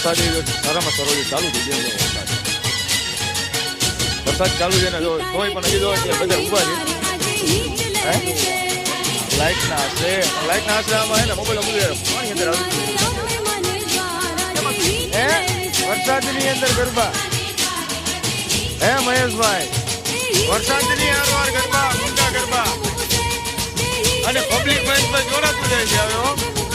વરસાદી સારામાં સારો ચાલુ થઈ ગયો વરસાદ. વરસાદ ચાલુ છે ને તોય પણ હજી તો બધા ઊભા છે. લાઈટના આશરે આમાં હે ને મોબાઈલ પાણી અંદર આવી વરસાદની અંદર ગરબા હે મહેશભાઈ, વરસાદની હારવાર ગરબા, મોટા ગરબા અને પબ્લિક મહેશભાઈ જોડાતું જાય છે હવે.